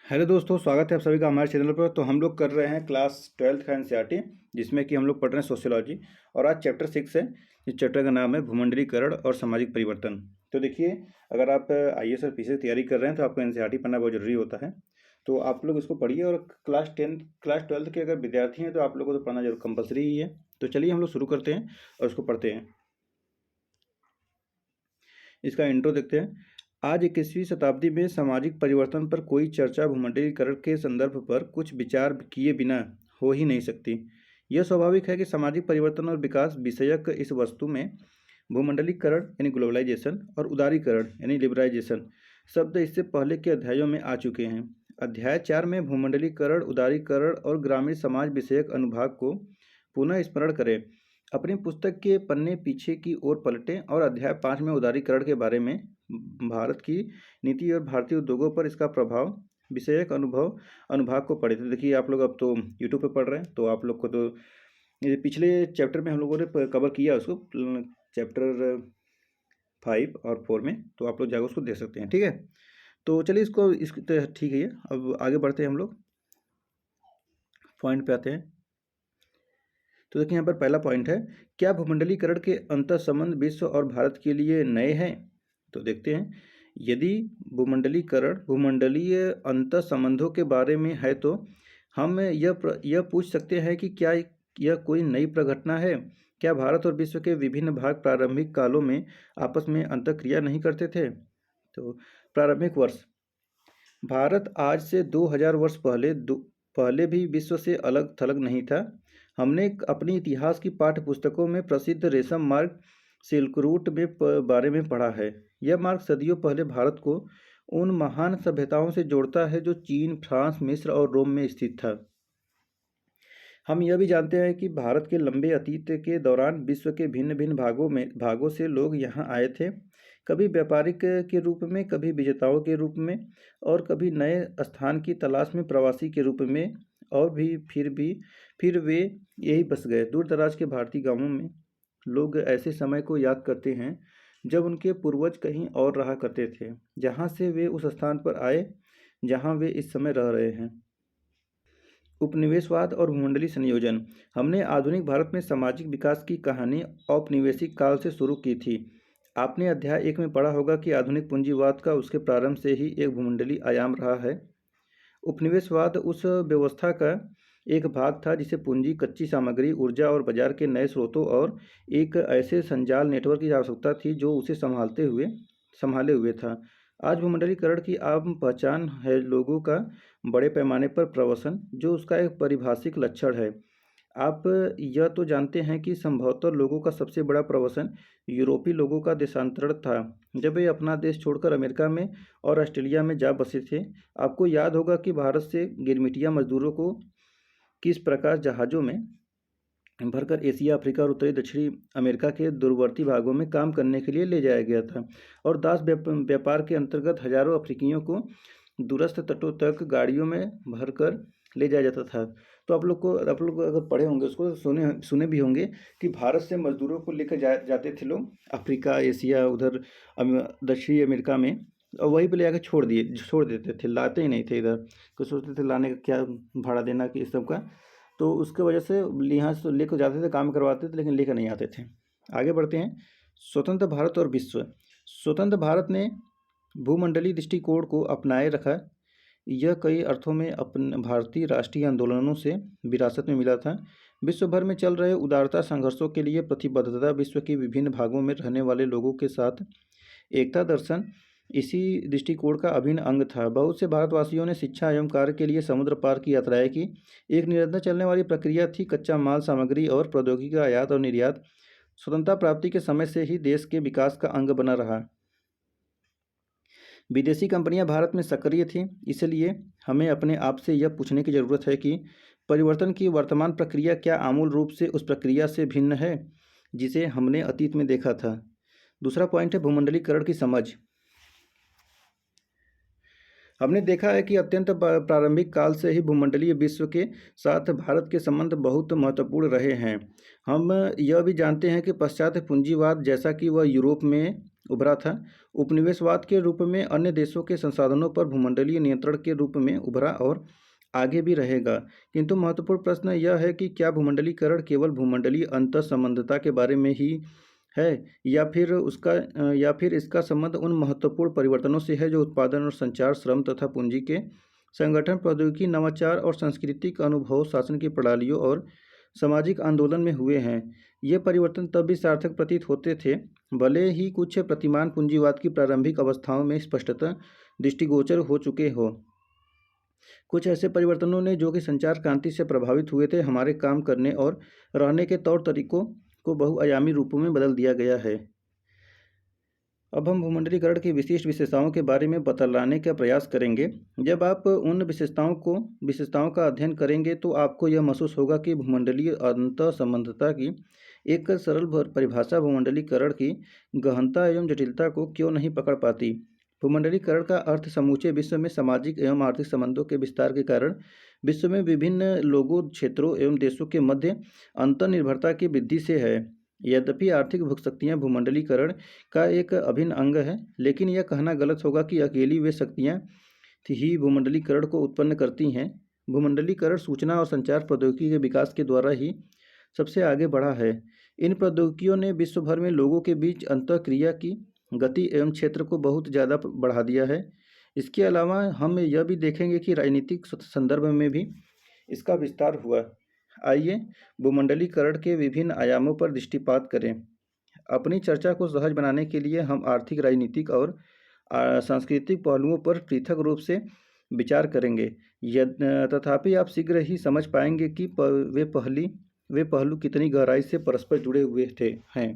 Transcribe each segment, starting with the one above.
Hello दोस्तों, स्वागत है आप सभी का हमारे चैनल पर। तो हम लोग कर रहे हैं क्लास 12th का एनसीईआरटी, जिसमें कि हम लोग पढ़ रहे हैं सोशियोलॉजी। और आज चैप्टर 6 है। इस चैप्टर का नाम है भूमंडलीकरण और सामाजिक परिवर्तन। तो देखिए, अगर आप आईएएस और पीसी की तैयारी कर रहे हैं तो आपको एनसीईआरटी पढ़ना बहुत जरूरी होता है। तो आप लोग इसको पढ़िए। और क्लास 12th के अगर विद्यार्थी हैं तो आप लोगों को तो पढ़ना जरूर कंपलसरी ही है। तो चलिए हम लोग शुरू करते हैं और उसको पढ़ते हैं। इसका इंट्रो देखते हैं। आज 21वीं शताब्दी में सामाजिक परिवर्तन पर कोई चर्चा भूमंडलीकरण के संदर्भ पर कुछ विचार किए बिना हो ही नहीं सकती। यह स्वाभाविक है कि सामाजिक परिवर्तन और विकास विषयक इस वस्तु में भूमंडलीकरण यानी ग्लोबलाइजेशन और उदारीकरण यानी लिबराइजेशन शब्द इससे पहले के अध्यायों में आ चुके हैं। अध्याय 4 में भूमंडलीकरण, उदारीकरण और ग्रामीण समाज विषयक अनुभाग को पुनः स्मरण करें। अपनी पुस्तक के पन्ने पीछे की ओर पलटें और अध्याय 5 में उदारीकरण के बारे में भारत की नीति और भारतीय उद्योगों पर इसका प्रभाव विषयक अनुभाग को पढ़े। तो देखिए, आप लोग अब तो यूट्यूब पे पढ़ रहे हैं तो आप लोग को तो ये पिछले चैप्टर में हम लोगों ने कवर किया उसको, चैप्टर 5 और 4 में। तो आप लोग जाकर उसको देख सकते हैं, ठीक है। तो चलिए ठीक है। अब आगे बढ़ते हैं, हम लोग पॉइंट पे आते हैं। तो देखिए, यहाँ पर पहला पॉइंट है, क्या भूमंडलीकरण के अंतर्संबंध विश्व और भारत के लिए नए हैं। तो देखते हैं, यदि भूमंडलीकरण भूमंडलीय अंतर्संबंधों के बारे में है तो हम यह पूछ सकते हैं कि क्या यह कोई नई प्रघटना है। क्या भारत और विश्व के विभिन्न भाग प्रारंभिक कालों में आपस में अंतःक्रिया नहीं करते थे। तो प्रारंभिक वर्ष, भारत आज से 2000 वर्ष पहले भी विश्व से अलग थलग नहीं था। हमने अपनी इतिहास की पाठ्य पुस्तकों में प्रसिद्ध रेशम मार्ग सिल्क रूट में बारे में पढ़ा है। यह मार्ग सदियों पहले भारत को उन महान सभ्यताओं से जोड़ता है जो चीन, फ्रांस, मिस्र और रोम में स्थित था। हम यह भी जानते हैं कि भारत के लंबे अतीत के दौरान विश्व के भिन्न भिन्न भागों से लोग यहाँ आए थे, कभी व्यापारिक के रूप में, कभी विजेताओं के रूप में, और कभी नए स्थान की तलाश में प्रवासी के रूप में, और फिर वे यही बस गए। दूर दराज के भारतीय गांवों में लोग ऐसे समय को याद करते हैं जब उनके पूर्वज कहीं और रहा करते थे, जहाँ से वे उस स्थान पर आए जहाँ वे इस समय रह रहे हैं। उपनिवेशवाद और भूमंडलीय संयोजन, हमने आधुनिक भारत में सामाजिक विकास की कहानी औपनिवेशिक काल से शुरू की थी। आपने अध्याय 1 में पढ़ा होगा कि आधुनिक पूंजीवाद का उसके प्रारंभ से ही एक भूमंडलीय आयाम रहा है। उपनिवेशवाद उस व्यवस्था का एक भाग था जिसे पूंजी, कच्ची सामग्री, ऊर्जा और बाजार के नए स्रोतों और एक ऐसे संजाल नेटवर्क की आवश्यकता थी जो उसे संभाले हुए था। आज भूमंडलीकरण की आम पहचान है लोगों का बड़े पैमाने पर प्रवसन, जो उसका एक परिभाषिक लक्षण है। आप यह तो जानते हैं कि संभवतः लोगों का सबसे बड़ा प्रवसन यूरोपीय लोगों का देशांतरण था, जब वे अपना देश छोड़कर अमेरिका में और ऑस्ट्रेलिया में जा बसे थे। आपको याद होगा कि भारत से गिरमिटिया मजदूरों को किस प्रकार जहाज़ों में भरकर एशिया, अफ्रीका और उत्तरी दक्षिणी अमेरिका के दूरवर्ती भागों में काम करने के लिए ले जाया गया था, और दास व्यापार के अंतर्गत हजारों अफ्रीकियों को दूरस्थ तटों तक गाड़ियों में भरकर ले जाया जाता था। तो आप लोग अगर पढ़े होंगे उसको, सुने भी होंगे कि भारत से मजदूरों को लेकर जाते थे लोग अफ्रीका, एशिया, उधर दक्षिणी अमेरिका में, और वहीं पे ले जाकर छोड़ देते थे, लाते ही नहीं थे इधर। तो सोचते थे लाने का क्या भाड़ा देना कि इस सब का। तो उसके वजह से यहाँ से लेकर जाते थे, काम करवाते थे, लेकिन लेकर नहीं आते थे। आगे बढ़ते हैं। स्वतंत्र भारत और विश्व, स्वतंत्र भारत ने भूमंडलीय दृष्टिकोण को अपनाए रखा। यह कई अर्थों में अपने भारतीय राष्ट्रीय आंदोलनों से विरासत में मिला था। विश्व भर में चल रहे उदारता संघर्षों के लिए प्रतिबद्धता, विश्व के विभिन्न भागों में रहने वाले लोगों के साथ एकता दर्शन इसी दृष्टिकोण का अभिन्न अंग था। बहुत से भारतवासियों ने शिक्षा एवं कार्य के लिए समुद्र पार की यात्राएं की। एक निरंतर चलने वाली प्रक्रिया थी कच्चा माल, सामग्री और प्रौद्योगिकी का आयात और निर्यात। स्वतंत्रता प्राप्ति के समय से ही देश के विकास का अंग बना रहा। विदेशी कंपनियां भारत में सक्रिय थीं, इसलिए हमें अपने आप से यह पूछने की ज़रूरत है कि परिवर्तन की वर्तमान प्रक्रिया क्या आमूल रूप से उस प्रक्रिया से भिन्न है जिसे हमने अतीत में देखा था। दूसरा पॉइंट है भूमंडलीकरण की समझ। हमने देखा है कि अत्यंत प्रारंभिक काल से ही भूमंडलीय विश्व के साथ भारत के संबंध बहुत महत्वपूर्ण रहे हैं। हम यह भी जानते हैं कि पाश्चात्य पूंजीवाद, जैसा कि वह यूरोप में उभरा था, उपनिवेशवाद के रूप में अन्य देशों के संसाधनों पर भूमंडलीय नियंत्रण के रूप में उभरा और आगे भी रहेगा। किंतु महत्वपूर्ण प्रश्न यह है कि क्या भूमंडलीकरण केवल भूमंडलीय अंतर्संबंधता के बारे में ही है, या फिर इसका संबंध उन महत्वपूर्ण परिवर्तनों से है जो उत्पादन और संचार, श्रम तथा पूंजी के संगठन, प्रौद्योगिकी, नवाचार और सांस्कृतिक अनुभव, शासन की प्रणालियों और सामाजिक आंदोलन में हुए हैं। ये परिवर्तन तब भी सार्थक प्रतीत होते थे, भले ही कुछ प्रतिमान पूंजीवाद की प्रारंभिक अवस्थाओं में स्पष्टतः दृष्टिगोचर हो चुके हो। कुछ ऐसे परिवर्तनों ने, जो कि संचार क्रांति से प्रभावित हुए थे, हमारे काम करने और रहने के तौर तरीकों को बहुआयामी रूपों में बदल दिया गया है। अब हम भूमंडलीकरण की विशिष्ट विशेषताओं के बारे में बतलाने का प्रयास करेंगे। जब आप उन विशेषताओं का अध्ययन करेंगे तो आपको यह महसूस होगा कि भूमंडलीय अंतःसंबंधता की एक सरल परिभाषा भूमंडलीकरण की गहनता एवं जटिलता को क्यों नहीं पकड़ पाती। भूमंडलीकरण का अर्थ समूचे विश्व में सामाजिक एवं आर्थिक संबंधों के विस्तार के कारण विश्व में विभिन्न लोगों, क्षेत्रों एवं देशों के मध्य अंतर्निर्भरता की वृद्धि से है। यद्यपि आर्थिक भूशक्तियाँ भूमंडलीकरण का एक अभिन्न अंग है, लेकिन यह कहना गलत होगा कि अकेली वे शक्तियाँ ही भूमंडलीकरण को उत्पन्न करती हैं। भूमंडलीकरण सूचना और संचार प्रौद्योगिकी के विकास के द्वारा ही सबसे आगे बढ़ा है। इन प्रौद्योगिकियों ने विश्व भर में लोगों के बीच अंतःक्रिया की गति एवं क्षेत्र को बहुत ज़्यादा बढ़ा दिया है। इसके अलावा हम यह भी देखेंगे कि राजनीतिक संदर्भ में भी इसका विस्तार हुआ। आइए भूमंडलीकरण के विभिन्न आयामों पर दृष्टिपात करें। अपनी चर्चा को सहज बनाने के लिए हम आर्थिक, राजनीतिक और सांस्कृतिक पहलुओं पर पृथक रूप से विचार करेंगे। तथापि आप शीघ्र ही समझ पाएंगे कि वे पहलू कितनी गहराई से परस्पर जुड़े हुए हैं।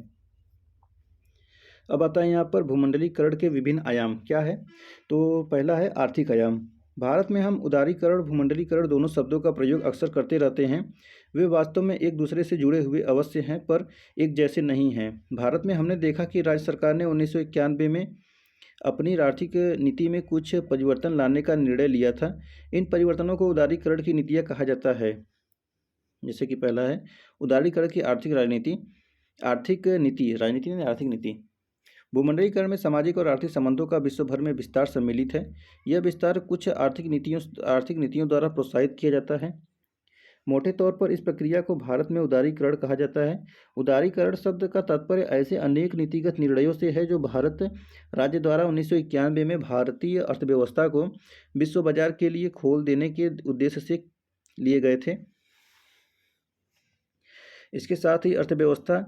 अब आता है यहाँ पर भूमंडलीकरण के विभिन्न आयाम क्या है। तो पहला है आर्थिक आयाम। भारत में हम उदारीकरण, भूमंडलीकरण दोनों शब्दों का प्रयोग अक्सर करते रहते हैं। वे वास्तव में एक दूसरे से जुड़े हुए अवश्य हैं, पर एक जैसे नहीं हैं। भारत में हमने देखा कि राज्य सरकार ने 1991 में अपनी आर्थिक नीति में कुछ परिवर्तन लाने का निर्णय लिया था। इन परिवर्तनों को उदारीकरण की नीतियाँ कहा जाता है। जैसे कि पहला है उदारीकरण की आर्थिक नीति। भूमंडलीकरण में सामाजिक और आर्थिक संबंधों का विश्व भर में विस्तार सम्मिलित है। यह विस्तार कुछ आर्थिक नीतियों द्वारा प्रोत्साहित किया जाता है। मोटे तौर पर इस प्रक्रिया को भारत में उदारीकरण कहा जाता है। उदारीकरण शब्द का तात्पर्य ऐसे अनेक नीतिगत निर्णयों से है जो भारत राज्य द्वारा 1991 में भारतीय अर्थव्यवस्था को विश्व बाजार के लिए खोल देने के उद्देश्य से लिए गए थे। इसके साथ ही अर्थव्यवस्था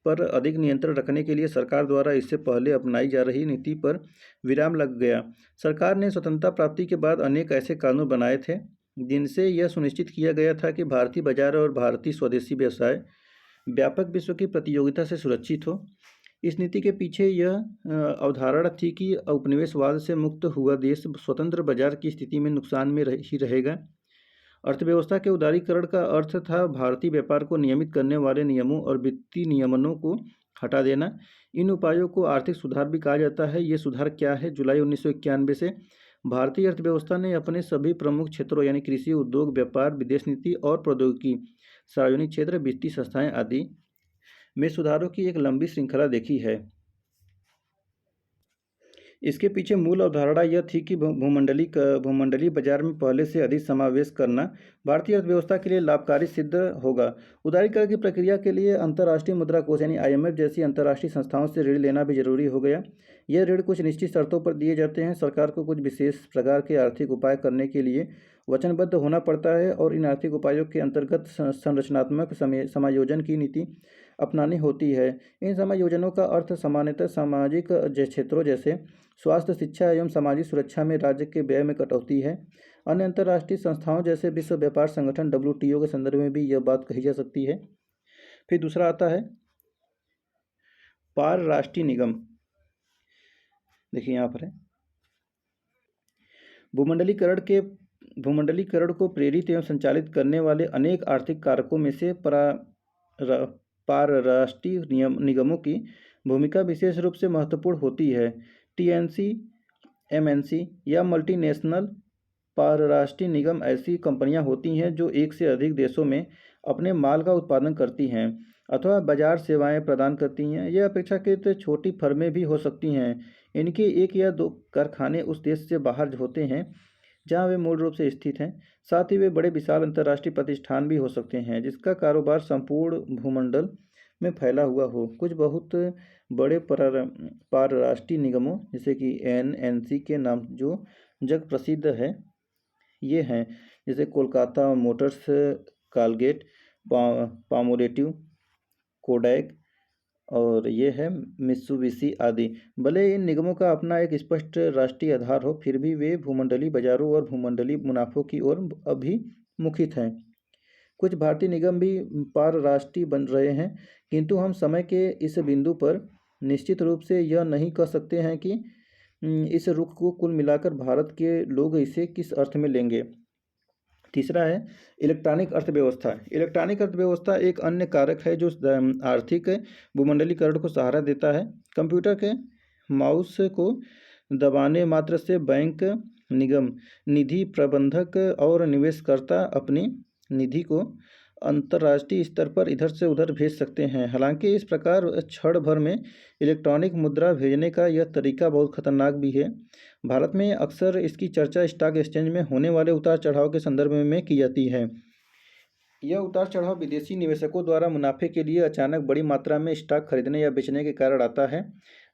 पर अधिक नियंत्रण रखने के लिए सरकार द्वारा इससे पहले अपनाई जा रही नीति पर विराम लग गया। सरकार ने स्वतंत्रता प्राप्ति के बाद अनेक ऐसे कानून बनाए थे जिनसे यह सुनिश्चित किया गया था कि भारतीय बाजार और भारतीय स्वदेशी व्यवसाय व्यापक विश्व की प्रतियोगिता से सुरक्षित हो। इस नीति के पीछे यह अवधारणा थी कि उपनिवेशवाद से मुक्त हुआ देश स्वतंत्र बाजार की स्थिति में नुकसान में ही रहेगा। अर्थव्यवस्था के उदारीकरण का अर्थ था भारतीय व्यापार को नियमित करने वाले नियमों और वित्तीय नियमनों को हटा देना। इन उपायों को आर्थिक सुधार भी कहा जाता है। ये सुधार क्या है? जुलाई 1991 से भारतीय अर्थव्यवस्था ने अपने सभी प्रमुख क्षेत्रों यानी कृषि, उद्योग, व्यापार, विदेश नीति और प्रौद्योगिकी, सार्वजनिक क्षेत्र, वित्तीय संस्थाएं आदि में सुधारों की एक लंबी श्रृंखला देखी है। इसके पीछे मूल अवधारणा यह थी कि भूमंडलीय बाजार में पहले से अधिक समावेश करना भारतीय अर्थव्यवस्था के लिए लाभकारी सिद्ध होगा। उदारीकरण की प्रक्रिया के लिए अंतर्राष्ट्रीय मुद्रा कोष यानी IMF जैसी अंतर्राष्ट्रीय संस्थाओं से ऋण लेना भी जरूरी हो गया। यह ऋण कुछ निश्चित शर्तों पर दिए जाते हैं। सरकार को कुछ विशेष प्रकार के आर्थिक उपाय करने के लिए वचनबद्ध होना पड़ता है और इन आर्थिक उपायों के अंतर्गत संरचनात्मक समायोजन की नीति अपनानी होती है। इन समायोजनों का अर्थ सामान्यतः सामाजिक क्षेत्रों जैसे स्वास्थ्य, शिक्षा एवं सामाजिक सुरक्षा में राज्य के व्यय में कटौती है। अन्य अंतर्राष्ट्रीय संस्थाओं जैसे विश्व व्यापार संगठन WTO के संदर्भ में भी यह बात कही जा सकती है। फिर दूसरा आता है पारराष्ट्रीय निगम। देखिए यहाँ पर है भूमंडलीकरण को प्रेरित एवं संचालित करने वाले अनेक आर्थिक कारकों में से पारराष्ट्रीय निगमों की भूमिका विशेष रूप से महत्वपूर्ण होती है। TNC, MNC या मल्टीनेशनल पारराष्ट्रीय निगम ऐसी कंपनियां होती हैं जो एक से अधिक देशों में अपने माल का उत्पादन करती हैं। अथवा बाजार सेवाएं प्रदान करती हैं। ये अपेक्षाकृत छोटी फर्में भी हो सकती हैं। इनके एक या दो कारखाने उस देश से बाहर होते हैं जहां वे मूल रूप से स्थित हैं। साथ ही वे बड़े विशाल अंतर्राष्ट्रीय प्रतिष्ठान भी हो सकते हैं जिसका कारोबार संपूर्ण भूमंडल में फैला हुआ हो। कुछ बहुत बड़े पारराष्ट्रीय निगमों जैसे कि एनएनसी के नाम जो जग प्रसिद्ध है ये हैं, जैसे कोलकाता मोटर्स, कालगेट, पामोरेटिव, कोडैक और ये है मित्सुबिशी आदि। भले इन निगमों का अपना एक स्पष्ट राष्ट्रीय आधार हो, फिर भी वे भूमंडलीय बाजारों और भूमंडलीय मुनाफों की ओर अभिमुखित हैं। कुछ भारतीय निगम भी पारराष्ट्रीय बन रहे हैं, किंतु हम समय के इस बिंदु पर निश्चित रूप से यह नहीं कह सकते हैं कि इस रुख को कुल मिलाकर भारत के लोग इसे किस अर्थ में लेंगे। तीसरा है इलेक्ट्रॉनिक अर्थव्यवस्था। इलेक्ट्रॉनिक अर्थव्यवस्था एक अन्य कारक है जो आर्थिक भूमंडलीकरण को सहारा देता है। कंप्यूटर के माउस को दबाने मात्र से बैंक, निगम, निधि प्रबंधक और निवेशकर्ता अपनी निधि को अंतर्राष्ट्रीय स्तर पर इधर से उधर भेज सकते हैं। हालांकि इस प्रकार क्षण भर में इलेक्ट्रॉनिक मुद्रा भेजने का यह तरीका बहुत खतरनाक भी है। भारत में अक्सर इसकी चर्चा स्टॉक एक्सचेंज में होने वाले उतार चढ़ाव के संदर्भ में की जाती है। यह उतार चढ़ाव विदेशी निवेशकों द्वारा मुनाफे के लिए अचानक बड़ी मात्रा में स्टॉक खरीदने या बेचने के कारण आता है।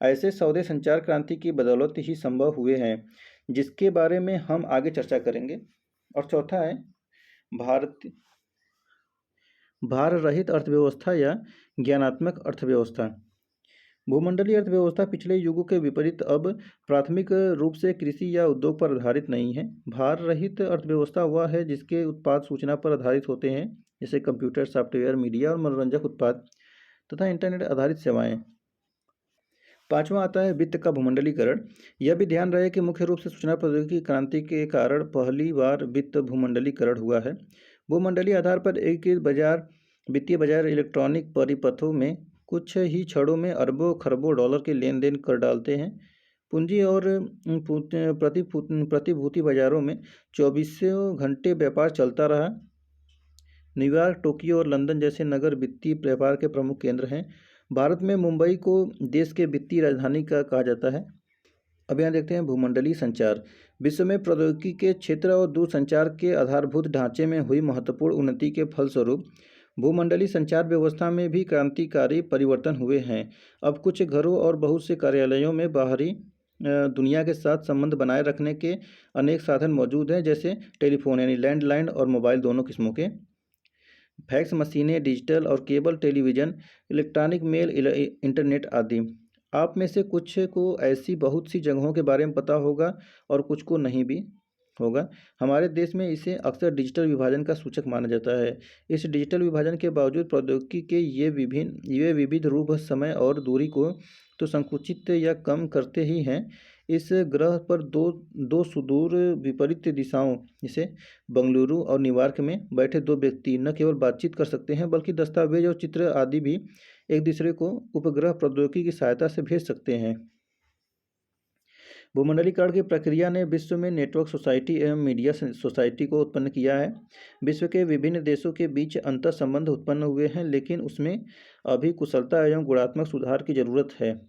ऐसे सौदे संचार क्रांति की बदौलत ही संभव हुए हैं, जिसके बारे में हम आगे चर्चा करेंगे। और चौथा है भार रहित अर्थव्यवस्था या ज्ञानात्मक अर्थव्यवस्था। भूमंडलीय अर्थव्यवस्था पिछले युगों के विपरीत अब प्राथमिक रूप से कृषि या उद्योग पर आधारित नहीं है। भार रहित अर्थव्यवस्था वह है जिसके उत्पाद सूचना पर आधारित होते हैं, जैसे कंप्यूटर, सॉफ्टवेयर, मीडिया और मनोरंजक उत्पाद तथा इंटरनेट आधारित सेवाएं। पांचवा आता है वित्त का भूमंडलीकरण। यह भी ध्यान रहे कि मुख्य रूप से सूचना प्रौद्योगिकी क्रांति के कारण पहली बार वित्त भूमंडलीकरण हुआ है। भूमंडलीय आधार पर एक वित्तीय बाजार इलेक्ट्रॉनिक परिपथों में कुछ ही क्षणों में अरबों खरबों डॉलर के लेन देन कर डालते हैं। पूंजी और प्रतिभूति बाजारों में 24 घंटे व्यापार चलता रहा। न्यूयॉर्क, टोक्यो और लंदन जैसे नगर वित्तीय व्यापार के प्रमुख केंद्र हैं। भारत में मुंबई को देश के वित्तीय राजधानी का कहा जाता है। अब यहाँ देखते हैं भूमंडलीय संचार। विश्व में प्रौद्योगिकी के क्षेत्र और दूरसंचार के आधारभूत ढांचे में हुई महत्वपूर्ण उन्नति के फलस्वरूप भूमंडलीय संचार व्यवस्था में भी क्रांतिकारी परिवर्तन हुए हैं। अब कुछ घरों और बहुत से कार्यालयों में बाहरी दुनिया के साथ संबंध बनाए रखने के अनेक साधन मौजूद हैं, जैसे टेलीफोन यानी लैंडलाइन और मोबाइल दोनों किस्मों के, फैक्स मशीनें, डिजिटल और cable television, electronic mail, internet आदि। आप में से कुछ को ऐसी बहुत सी जगहों के बारे में पता होगा और कुछ को नहीं भी होगा। हमारे देश में इसे अक्सर डिजिटल विभाजन का सूचक माना जाता है। इस डिजिटल विभाजन के बावजूद प्रौद्योगिकी के ये विविध रूप समय और दूरी को तो संकुचित या कम करते ही हैं। इस ग्रह पर दो दो सुदूर विपरीत दिशाओं जैसे बंगलुरु और न्यूयॉर्क में बैठे दो व्यक्ति न केवल बातचीत कर सकते हैं बल्कि दस्तावेज और चित्र आदि भी एक दूसरे को उपग्रह प्रौद्योगिकी की सहायता से भेज सकते हैं। भूमंडलीकरण की प्रक्रिया ने विश्व में नेटवर्क सोसाइटी एवं मीडिया सोसाइटी को उत्पन्न किया है। विश्व के विभिन्न देशों के बीच अंतर संबंध उत्पन्न हुए हैं, लेकिन उसमें अभी कुशलता एवं गुणात्मक सुधार की जरूरत है।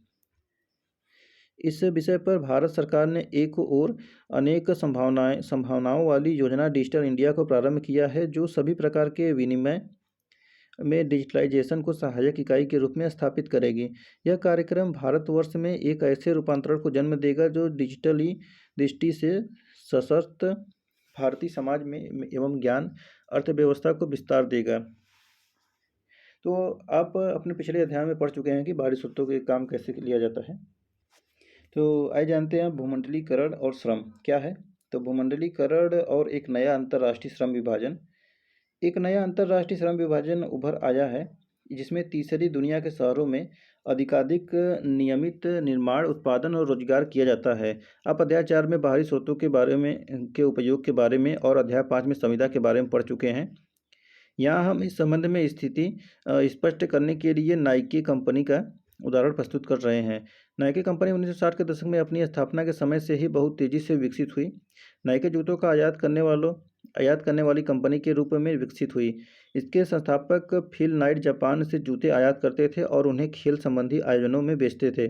इस विषय पर भारत सरकार ने एक और अनेक संभावनाओं वाली योजना डिजिटल इंडिया को प्रारंभ किया है, जो सभी प्रकार के विनिमय में डिजिटलाइजेशन को सहायक इकाई के रूप में स्थापित करेगी। यह कार्यक्रम भारतवर्ष में एक ऐसे रूपांतरण को जन्म देगा जो डिजिटली दृष्टि से सशक्त भारतीय समाज में एवं ज्ञान अर्थव्यवस्था को विस्तार देगा। तो आप अपने पिछले अध्याय में पढ़ चुके हैं कि बाहरी स्रोतों के काम कैसे लिया जाता है। तो आइए जानते हैं भूमंडलीकरण और श्रम क्या है। तो भूमंडलीकरण और एक नया अंतर्राष्ट्रीय श्रम विभाजन। एक नया अंतर्राष्ट्रीय श्रम विभाजन उभर आया है, जिसमें तीसरी दुनिया के शहरों में अधिकाधिक नियमित निर्माण, उत्पादन और रोजगार किया जाता है। आप अध्याय 4 में बाहरी स्रोतों के बारे में के उपयोग के बारे में और अध्याय 5 में संविदा के बारे में पढ़ चुके हैं। यहाँ हम इस संबंध में स्थिति स्पष्ट करने के लिए नाइके कंपनी का उदाहरण प्रस्तुत कर रहे हैं। नाइके कंपनी 1960 के दशक में अपनी स्थापना के समय से ही बहुत तेजी से विकसित हुई। नाइके जूतों का आयात करने वालों आयात करने वाली कंपनी के रूप में विकसित हुई। इसके संस्थापक फिल नाइट जापान से जूते आयात करते थे और उन्हें खेल संबंधी आयोजनों में बेचते थे।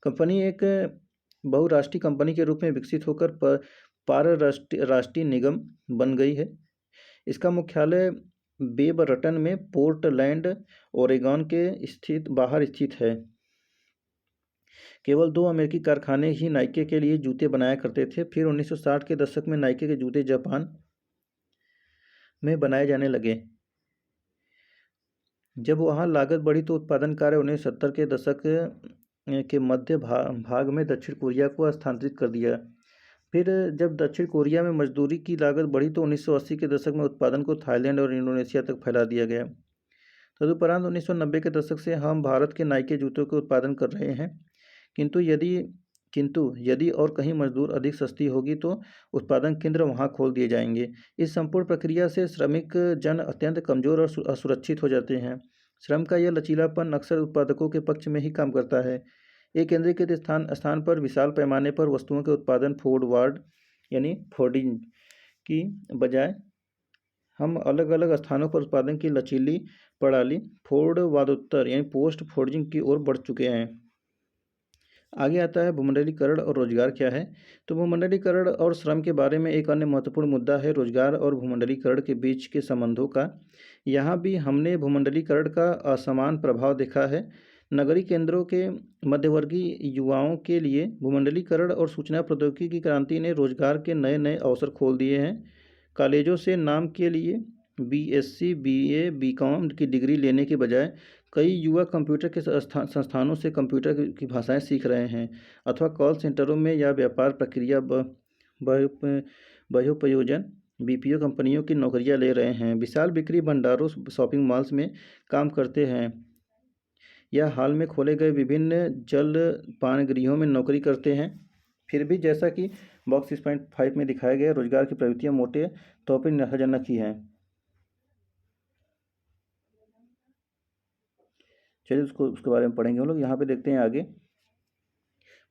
कंपनी एक बहुराष्ट्रीय कंपनी के रूप में विकसित होकर पारराष्ट्रीय राष्ट्रीय निगम बन गई है। इसका मुख्यालय बेबरटन में पोर्टलैंड ओरेगॉन के स्थित बाहर स्थित है। केवल 2 अमेरिकी कारखाने ही नाइके के लिए जूते बनाया करते थे। फिर 1960 के दशक में नाइके के जूते जापान में बनाए जाने लगे। जब वहाँ लागत बढ़ी तो उत्पादन कार्य 1970 के दशक के मध्य भाग में दक्षिण कोरिया को स्थानांतरित कर दिया। फिर जब दक्षिण कोरिया में मजदूरी की लागत बढ़ी तो 1980 के दशक में उत्पादन को थाईलैंड और इंडोनेशिया तक फैला दिया गया। तदुपरांत 1990 के दशक से हम भारत के नाइके जूतों के उत्पादन कर रहे हैं, किंतु यदि और कहीं मजदूर अधिक सस्ती होगी तो उत्पादन केंद्र वहां खोल दिए जाएंगे। इस संपूर्ण प्रक्रिया से श्रमिक जन अत्यंत कमजोर और असुरक्षित हो जाते हैं। श्रम का यह लचीलापन अक्सर उत्पादकों के पक्ष में ही काम करता है। एक केंद्रीकृत स्थान पर विशाल पैमाने पर वस्तुओं के उत्पादन फॉरवर्ड यानी फोर्डिंग की बजाय हम अलग अलग स्थानों पर उत्पादन की लचीली प्रणाली फॉरवर्डोत्तर यानी पोस्ट फोर्जिंग की ओर बढ़ चुके हैं। आगे आता है भूमंडलीकरण और रोजगार क्या है। तो भूमंडलीकरण और श्रम के बारे में एक अन्य महत्वपूर्ण मुद्दा है रोजगार और भूमंडलीकरण के बीच के संबंधों का। यहाँ भी हमने भूमंडलीकरण का असमान प्रभाव देखा है। नगरीय केंद्रों के मध्यवर्गीय युवाओं के लिए भूमंडलीकरण और सूचना प्रौद्योगिकी की क्रांति ने रोजगार के नए नए अवसर खोल दिए हैं। कॉलेजों से नाम के लिए बीएससी, बीए, बीकॉम की डिग्री लेने के बजाय कई युवा कंप्यूटर के संस्थानों से कंप्यूटर की भाषाएं सीख रहे हैं अथवा कॉल सेंटरों में या व्यापार प्रक्रिया बह्योपयोजन बीपीओ कंपनियों की नौकरियां ले रहे हैं। विशाल बिक्री भंडारों, शॉपिंग मॉल्स में काम करते हैं या हाल में खोले गए विभिन्न जल पान गृहों में नौकरी करते हैं। फिर भी जैसा कि बॉक्स 6.5 में दिखाया गया, रोजगार की प्रवृत्तियां मोटे तौर पर निराशाजनक ही हैं। चलिए उसके बारे में पढ़ेंगे हम लोग। यहाँ पे देखते हैं आगे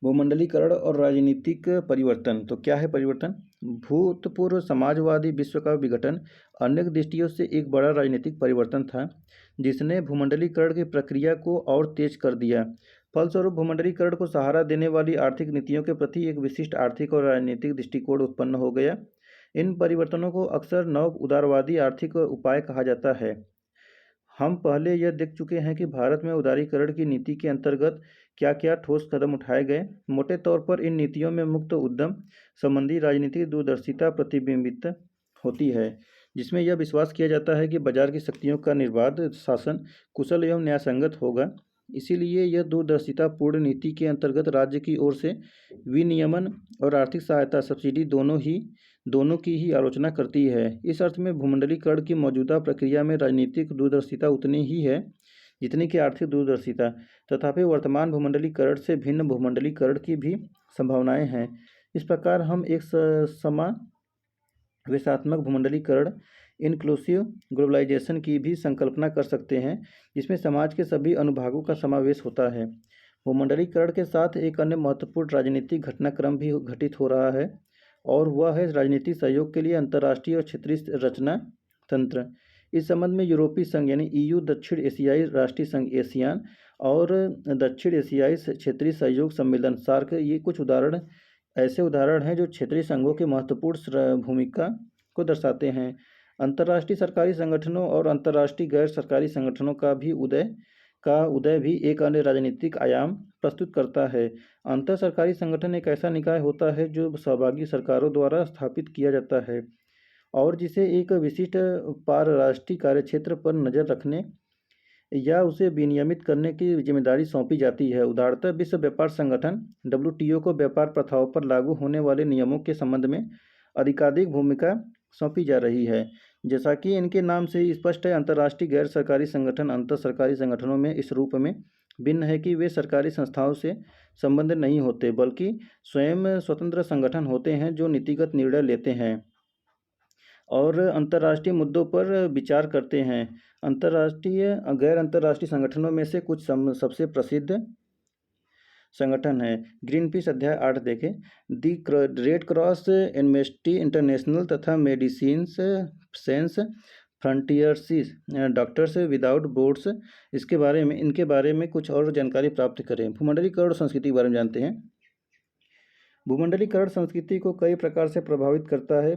भूमंडलीकरण और राजनीतिक परिवर्तन। तो क्या है परिवर्तन? भूतपूर्व समाजवादी विश्व का विघटन अनेक दृष्टियों से एक बड़ा राजनीतिक परिवर्तन था जिसने भूमंडलीकरण की प्रक्रिया को और तेज कर दिया। फलस्वरूप भूमंडलीकरण को सहारा देने वाली आर्थिक नीतियों के प्रति एक विशिष्ट आर्थिक और राजनीतिक दृष्टिकोण उत्पन्न हो गया। इन परिवर्तनों को अक्सर नव उदारवादी आर्थिक उपाय कहा जाता है। हम पहले यह देख चुके हैं कि भारत में उदारीकरण की नीति के अंतर्गत क्या क्या ठोस कदम उठाए गए। मोटे तौर पर इन नीतियों में मुक्त उद्यम संबंधी राजनीतिक दूरदर्शिता प्रतिबिंबित होती है, जिसमें यह विश्वास किया जाता है कि बाजार की शक्तियों का निर्बाध शासन कुशल एवं न्यायसंगत होगा। इसीलिए यह दूरदर्शिता पूर्ण नीति के अंतर्गत राज्य की ओर से विनियमन और आर्थिक सहायता सब्सिडी दोनों की ही आलोचना करती है। इस अर्थ में भूमंडलीकरण की मौजूदा प्रक्रिया में राजनीतिक दूरदर्शिता उतनी ही है जितनी कि आर्थिक दूरदर्शिता। तथापि वर्तमान भूमंडलीकरण से भिन्न भूमंडलीकरण की भी संभावनाएं हैं। इस प्रकार हम एक समावेशात्मक भूमंडलीकरण इंक्लूसिव ग्लोबलाइजेशन की भी संकल्पना कर सकते हैं, जिसमें समाज के सभी अनुभागों का समावेश होता है। भूमंडलीकरण के साथ एक अन्य महत्वपूर्ण राजनीतिक घटनाक्रम भी घटित हो रहा है और वह है राजनीतिक सहयोग के लिए अंतर्राष्ट्रीय और क्षेत्रीय रचना तंत्र। इस संबंध में यूरोपीय संघ यानी ईयू, दक्षिण एशियाई राष्ट्रीय संघ एशियान और दक्षिण एशियाई क्षेत्रीय सहयोग सम्मेलन सार्क ये कुछ ऐसे उदाहरण हैं जो क्षेत्रीय संघों के महत्वपूर्ण भूमिका को दर्शाते हैं। अंतर्राष्ट्रीय सरकारी संगठनों और अंतर्राष्ट्रीय गैर सरकारी संगठनों का उदय भी एक अन्य राजनीतिक आयाम प्रस्तुत करता है। अंतर सरकारी संगठन एक ऐसा निकाय होता है जो सहभागी सरकारों द्वारा स्थापित किया जाता है और जिसे एक विशिष्ट पारराष्ट्रीय कार्यक्षेत्र पर नज़र रखने या उसे विनियमित करने की जिम्मेदारी सौंपी जाती है। उदाहरणतः विश्व व्यापार संगठन WTO को व्यापार प्रथाओं पर लागू होने वाले नियमों के संबंध में अधिकाधिक भूमिका सौंपी जा रही है। जैसा कि इनके नाम से ही स्पष्ट है, अंतर्राष्ट्रीय गैर सरकारी संगठन अंतर सरकारी संगठनों में इस रूप में भिन्न है कि वे सरकारी संस्थाओं से संबंध नहीं होते बल्कि स्वयं स्वतंत्र संगठन होते हैं जो नीतिगत निर्णय लेते हैं और अंतर्राष्ट्रीय मुद्दों पर विचार करते हैं। अंतर्राष्ट्रीय गैर अंतर्राष्ट्रीय संगठनों में से कुछ सबसे प्रसिद्ध संगठन है। ग्रीन पीस अध्याय 8 देखें। दी रेड क्रॉस, एम्नेस्टी इंटरनेशनल तथा medicines sense frontiers, doctors without borders, इनके बारे में कुछ और जानकारी प्राप्त करें। भूमंडलीकरण और संस्कृति के बारे में जानते हैं। भूमंडलीकरण संस्कृति को कई प्रकार से प्रभावित करता है।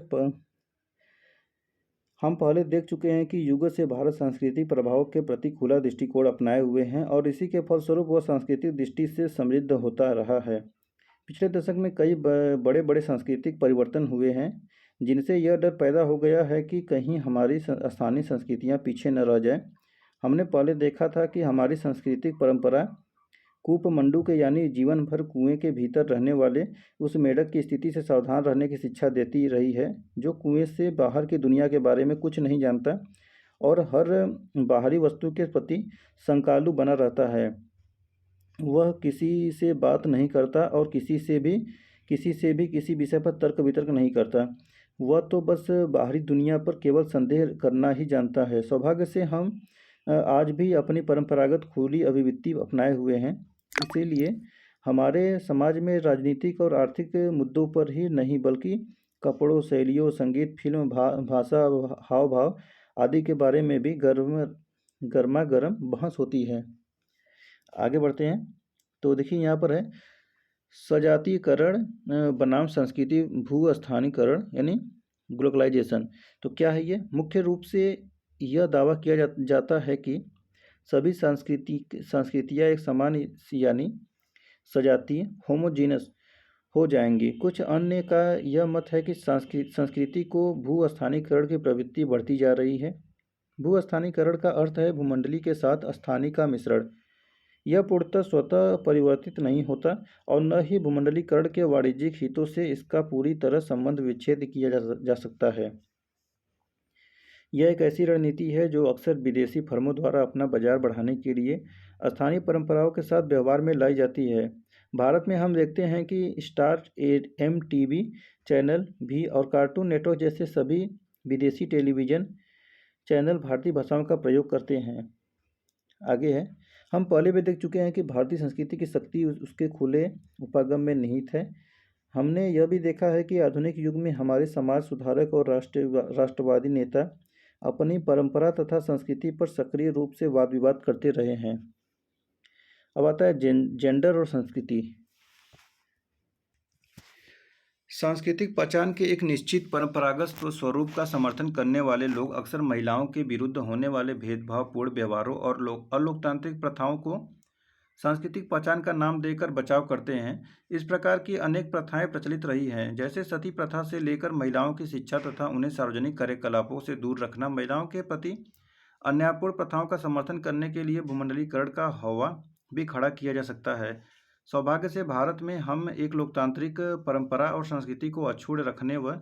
हम पहले देख चुके हैं कि युग से भारत सांस्कृतिक प्रभाव के प्रति खुला दृष्टिकोण अपनाए हुए हैं और इसी के फलस्वरूप वह सांस्कृतिक दृष्टि से समृद्ध होता रहा है। पिछले दशक में कई बड़े बड़े सांस्कृतिक परिवर्तन हुए हैं, जिनसे यह डर पैदा हो गया है कि कहीं हमारी स्थानीय संस्कृतियां पीछे न रह जाएं। हमने पहले देखा था कि हमारी सांस्कृतिक परंपरा कूपमंडू के यानी जीवन भर कुएं के भीतर रहने वाले उस मेढक की स्थिति से सावधान रहने की शिक्षा देती रही है, जो कुएं से बाहर की दुनिया के बारे में कुछ नहीं जानता और हर बाहरी वस्तु के प्रति शंकालु बना रहता है। वह किसी से बात नहीं करता और किसी से भी किसी विषय पर तर्क वितर्क नहीं करता। वह तो बस बाहरी दुनिया पर केवल संदेह करना ही जानता है। सौभाग्य से हम आज भी अपनी परंपरागत खुली अभिव्यक्ति अपनाए हुए हैं। इसीलिए हमारे समाज में राजनीतिक और आर्थिक मुद्दों पर ही नहीं बल्कि कपड़ों, शैलियों, संगीत, फिल्म, भाषा, हाव भाव आदि के बारे में भी गर्मा गर्म बहस होती है। आगे बढ़ते हैं। तो देखिए यहाँ पर है सजातीयकरण बनाम संस्कृति भूस्थानीकरण यानी ग्लोबलाइजेशन। तो क्या है ये? मुख्य रूप से यह दावा किया जाता है कि सभी संस्कृतियाँ एक समान यानी सजातीय होमोजीनस हो जाएंगी। कुछ अन्य का यह मत है कि संस्कृति को भूस्थानीकरण की प्रवृत्ति बढ़ती जा रही है। भूस्थानीकरण का अर्थ है भूमंडली के साथ स्थानीय का मिश्रण। यह पूर्णतः स्वतः परिवर्तित नहीं होता और न ही भूमंडलीकरण के वाणिज्यिक हितों से इसका पूरी तरह संबंध विच्छेद किया जा सकता है। यह एक ऐसी रणनीति है जो अक्सर विदेशी फर्मों द्वारा अपना बाजार बढ़ाने के लिए स्थानीय परंपराओं के साथ व्यवहार में लाई जाती है। भारत में हम देखते हैं कि स्टार, MTV चैनल भी और कार्टून नेटवर्क जैसे सभी विदेशी टेलीविज़न चैनल भारतीय भाषाओं का प्रयोग करते हैं। आगे है, हम पहले भी देख चुके हैं कि भारतीय संस्कृति की शक्ति उसके खुले उपागम में निहित है। हमने यह भी देखा है कि आधुनिक युग में हमारे समाज सुधारक और राष्ट्रवादी नेता अपनी परंपरा तथा संस्कृति पर सक्रिय रूप से वाद विवाद करते रहे हैं। अब आता है जेंडर और संस्कृति। सांस्कृतिक पहचान के एक निश्चित परंपरागत स्वरूप का समर्थन करने वाले लोग अक्सर महिलाओं के विरुद्ध होने वाले भेदभावपूर्ण व्यवहारों और अलोकतांत्रिक प्रथाओं को सांस्कृतिक पहचान का नाम देकर बचाव करते हैं। इस प्रकार की अनेक प्रथाएं प्रचलित रही हैं, जैसे सती प्रथा से लेकर महिलाओं की शिक्षा तथा उन्हें सार्वजनिक कार्यकलापों से दूर रखना। महिलाओं के प्रति अन्यायपूर्ण प्रथाओं का समर्थन करने के लिए भूमंडलीकरण का हौवा भी खड़ा किया जा सकता है। सौभाग्य से भारत में हम एक लोकतांत्रिक परंपरा और संस्कृति को अक्षुण्ण रखने व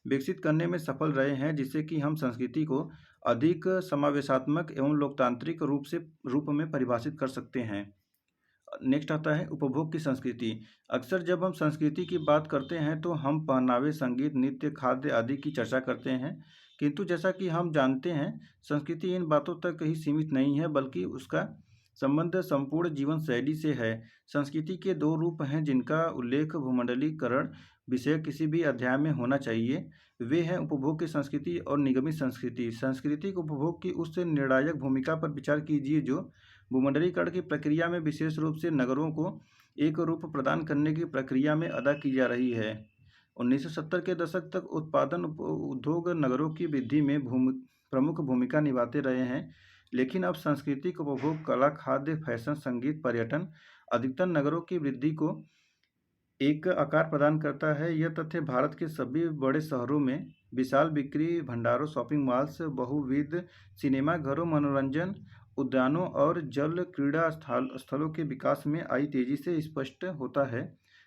विकसित करने में सफल रहे हैं, जिससे कि हम संस्कृति को अधिक समावेशात्मक एवं लोकतांत्रिक रूप में परिभाषित कर सकते हैं। नेक्स्ट आता है उपभोग की संस्कृति। अक्सर जब हम संस्कृति की बात करते हैं तो हम पहनावे, संगीत, नृत्य, खाद्य आदि की चर्चा करते हैं, किंतु जैसा कि हम जानते हैं संस्कृति इन बातों तक ही सीमित नहीं है, बल्कि उसका संबंध संपूर्ण जीवन शैली से है। संस्कृति के दो रूप हैं जिनका उल्लेख भूमंडलीकरण विषय किसी भी अध्याय में होना चाहिए। वे हैं उपभोग की संस्कृति और निगमित संस्कृति। सांस्कृतिक उपभोग की उस निर्णायक भूमिका पर विचार कीजिए जो भूमंडलीकरण की प्रक्रिया में विशेष रूप से नगरों को एक रूप प्रदान करने की प्रक्रिया में अदा की जा रही है। 1970 के दशक तक उत्पादन उद्योग नगरों की वृद्धि में प्रमुख भूमिका निभाते रहे हैं, लेकिन अब सांस्कृतिक उपभोग, कला, खाद्य, फैशन, संगीत, पर्यटन अधिकतर नगरों की वृद्धि को एक आकार प्रदान करता है। यह तथ्य भारत के सभी बड़े शहरों में विशाल बिक्री भंडारों, शॉपिंग मॉल्स, बहुविध सिनेमा घरों, मनोरंजन उद्यानों और जल क्रीड़ा स्थलों के विकास में आई तेजी से स्पष्ट होता है।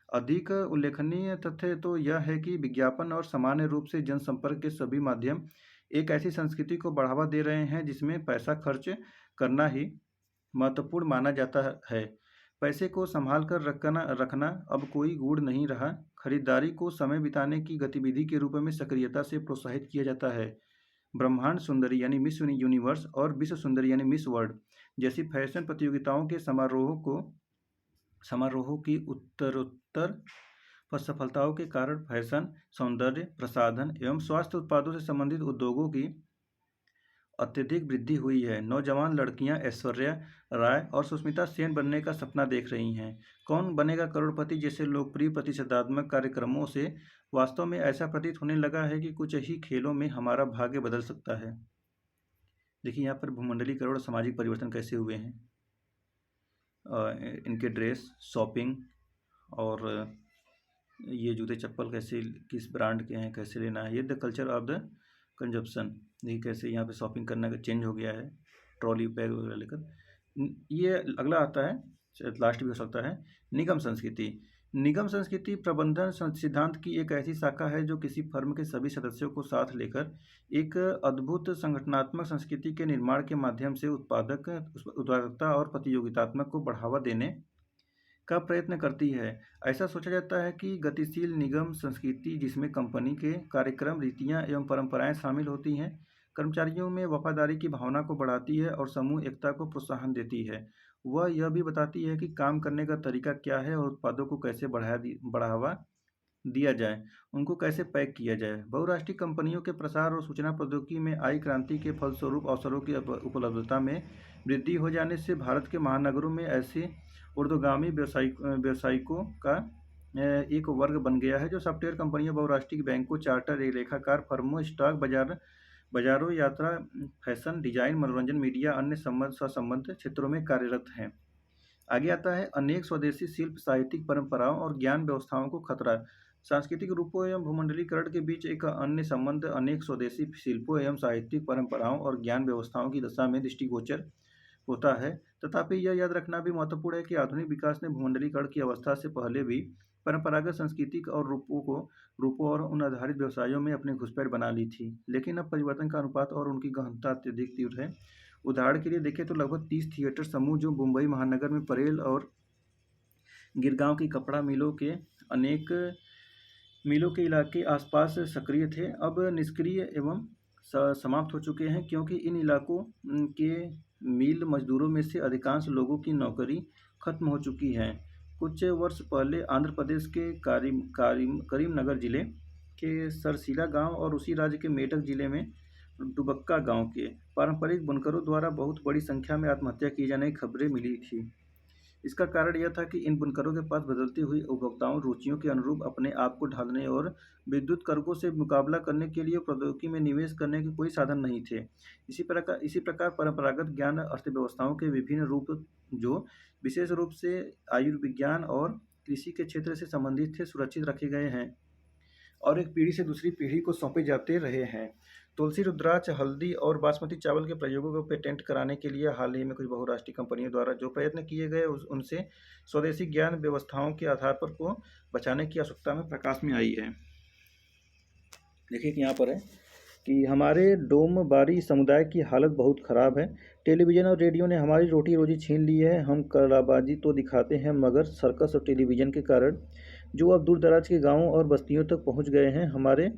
अधिक उल्लेखनीय तथ्य तो यह है कि विज्ञापन और सामान्य रूप से जनसंपर्क के सभी माध्यम एक ऐसी संस्कृति को बढ़ावा दे रहे हैं जिसमें पैसा खर्च करना ही महत्वपूर्ण माना जाता है। पैसे को संभाल कर रखना अब कोई गूढ़ नहीं रहा। खरीदारी को समय बिताने की गतिविधि के रूप में सक्रियता से प्रोत्साहित किया जाता है। ब्रह्मांड सुंदरी यानी मिस यूनिवर्स और विश्व सुंदरी यानी मिस वर्ल्ड जैसी फैशन प्रतियोगिताओं के समारोहों को समारोहों की उत्तरोत्तर सफलताओं के कारण फैशन, सौंदर्य प्रसाधन एवं स्वास्थ्य उत्पादों से संबंधित उद्योगों की अत्यधिक वृद्धि हुई है। नौजवान लड़कियां ऐश्वर्या राय और सुष्मिता सेन बनने का सपना देख रही हैं। कौन बनेगा करोड़पति जैसे लोकप्रिय प्रतिषेधात्मक कार्यक्रमों से वास्तव में ऐसा प्रतीत होने लगा है कि कुछ ही खेलों में हमारा भाग्य बदल सकता है। देखिए यहाँ पर भूमंडलीकरण और सामाजिक परिवर्तन कैसे हुए हैं। इनके ड्रेस, शॉपिंग और ये जूते चप्पल कैसे, किस ब्रांड के हैं, कैसे लेना है, ये the culture of the consumption. देखिए कैसे यहाँ पे शॉपिंग करने का चेंज हो गया है, ट्रॉली बैग वगैरह लेकर। ये अगला आता है, लास्ट भी हो सकता है, निगम संस्कृति। निगम संस्कृति प्रबंधन सिद्धांत की एक ऐसी शाखा है जो किसी फर्म के सभी सदस्यों को साथ लेकर एक अद्भुत संगठनात्मक संस्कृति के निर्माण के माध्यम से उत्पादकता और प्रतियोगितात्मक को बढ़ावा देने का प्रयत्न करती है। ऐसा सोचा जाता है कि गतिशील निगम संस्कृति जिसमें कंपनी के कार्यक्रम, रीतियां एवं परंपराएं शामिल होती हैं, कर्मचारियों में वफादारी की भावना को बढ़ाती है और समूह एकता को प्रोत्साहन देती है। वह यह भी बताती है कि काम करने का तरीका क्या है और उत्पादों को कैसे बढ़ावा दिया जाए, उनको कैसे पैक किया जाए। बहुराष्ट्रीय कंपनियों के प्रसार और सूचना प्रौद्योगिकी में आई क्रांति के फलस्वरूप अवसरों की उपलब्धता में वृद्धि हो जाने से भारत के महानगरों में ऐसे ऊर्ध्वगामी व्यवसायिकों का एक वर्ग बन गया है जो सॉफ्टवेयर कंपनियों, बहुराष्ट्रीय बैंकों, चार्टर लेखाकार फर्मों, स्टॉक बाजारों, यात्रा, फैशन, डिजाइन, मनोरंजन, मीडिया, अन्य संबंध क्षेत्रों में कार्यरत हैं। आगे आता है अनेक स्वदेशी शिल्प, साहित्यिक परंपराओं और ज्ञान व्यवस्थाओं को खतरा। सांस्कृतिक रूपों एवं भूमंडलीकरण के बीच एक अन्य संबंध अनेक स्वदेशी शिल्पों एवं साहित्यिक परंपराओं और ज्ञान व्यवस्थाओं की दशा में दृष्टिगोचर होता है। तथापि यह याद रखना भी महत्वपूर्ण है कि आधुनिक विकास ने भूमंडलीकरण की अवस्था से पहले भी परंपरागत सांस्कृतिक और रूपों और उन आधारित व्यवसायों में अपनी घुसपैठ बना ली थी, लेकिन अब परिवर्तन का अनुपात और उनकी गहनता अत्यधिक तीव्र है। उदाहरण के लिए देखें तो लगभग 30 थिएटर समूह जो मुंबई महानगर में परेल और गिरगांव की कपड़ा मिलों के इलाके आसपास सक्रिय थे, अब निष्क्रिय एवं समाप्त हो चुके हैं, क्योंकि इन इलाकों के मिल मजदूरों में से अधिकांश लोगों की नौकरी खत्म हो चुकी है। कुछ वर्ष पहले आंध्र प्रदेश के करीमनगर जिले के सरसीला गांव और उसी राज्य के मेडक जिले में डुबक्का गांव के पारंपरिक बुनकरों द्वारा बहुत बड़ी संख्या में आत्महत्या किए जाने की खबरें मिली थी। इसका कारण यह था कि इन बुनकरों के पास बदलती हुई उपभोक्ताओं रुचियों के अनुरूप अपने आप को ढालने और विद्युत कर्कों से मुकाबला करने के लिए प्रौद्योगिकी में निवेश करने के कोई साधन नहीं थे। इसी प्रकार परंपरागत ज्ञान अर्थव्यवस्थाओं के विभिन्न रूप जो विशेष रूप से आयुर्विज्ञान और कृषि के क्षेत्र से संबंधित थे, सुरक्षित रखे गए हैं और एक पीढ़ी से दूसरी पीढ़ी को सौंपे जाते रहे हैं। तुलसी, रुद्राक्ष, हल्दी और बासमती चावल के प्रयोगों को पेटेंट कराने के लिए हाल ही में कुछ बहुराष्ट्रीय कंपनियों द्वारा जो प्रयत्न किए गए उनसे स्वदेशी ज्ञान व्यवस्थाओं के आधार पर को बचाने की आवश्यकता में प्रकाश में आई है। देखिए कि यहाँ पर है कि हमारे डोमबारी समुदाय की हालत बहुत ख़राब है। टेलीविज़न और रेडियो ने हमारी रोटी रोजी छीन ली है। हम कलाबाजी तो दिखाते हैं, मगर सर्कस और टेलीविज़न के कारण जो अब दूर दराज के गाँवों और बस्तियों तक पहुँच गए हैं, हमारे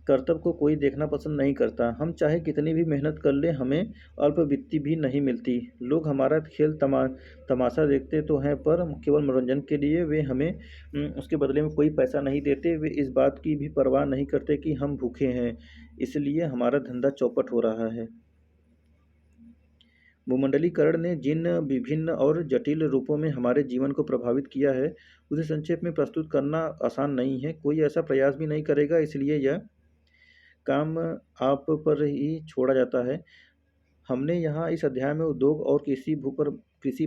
कर्तव्य को कोई देखना पसंद नहीं करता। हम चाहे कितनी भी मेहनत कर लें, हमें अल्पवित्ती भी नहीं मिलती। लोग हमारा खेल तमाशा देखते तो हैं, पर केवल मनोरंजन के लिए। वे हमें उसके बदले में कोई पैसा नहीं देते। वे इस बात की भी परवाह नहीं करते कि हम भूखे हैं, इसलिए हमारा धंधा चौपट हो रहा है। भूमंडलीकरण ने जिन विभिन्न और जटिल रूपों में हमारे जीवन को प्रभावित किया है, उसे संक्षेप में प्रस्तुत करना आसान नहीं है। कोई ऐसा प्रयास भी नहीं करेगा, इसलिए यह काम आप पर ही छोड़ा जाता है। हमने यहाँ इस अध्याय में उद्योग और कृषि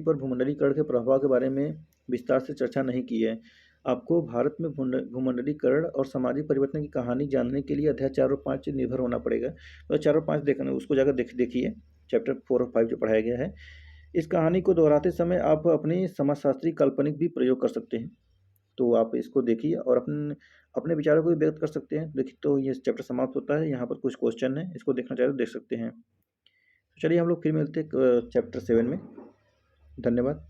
पर भूमंडलीकरण के प्रभाव के बारे में विस्तार से चर्चा नहीं की है। आपको भारत में भूमंडलीकरण और सामाजिक परिवर्तन की कहानी जानने के लिए अध्याय 4 और 5 निर्भर होना पड़ेगा। तो 4 और 5 देखना, उसको जाकर देखिए, चैप्टर 4 और 5 जो पढ़ाया गया है। इस कहानी को दोहराते समय आप अपनी समाजशास्त्री काल्पनिक भी प्रयोग कर सकते हैं, तो आप इसको देखिए और अपने विचारों को भी व्यक्त कर सकते हैं। देखिए तो ये चैप्टर समाप्त होता है। यहाँ पर कुछ क्वेश्चन है, इसको देखना चाहे तो देख सकते हैं। चलिए हम लोग फिर मिलते हैं चैप्टर 7 में। धन्यवाद।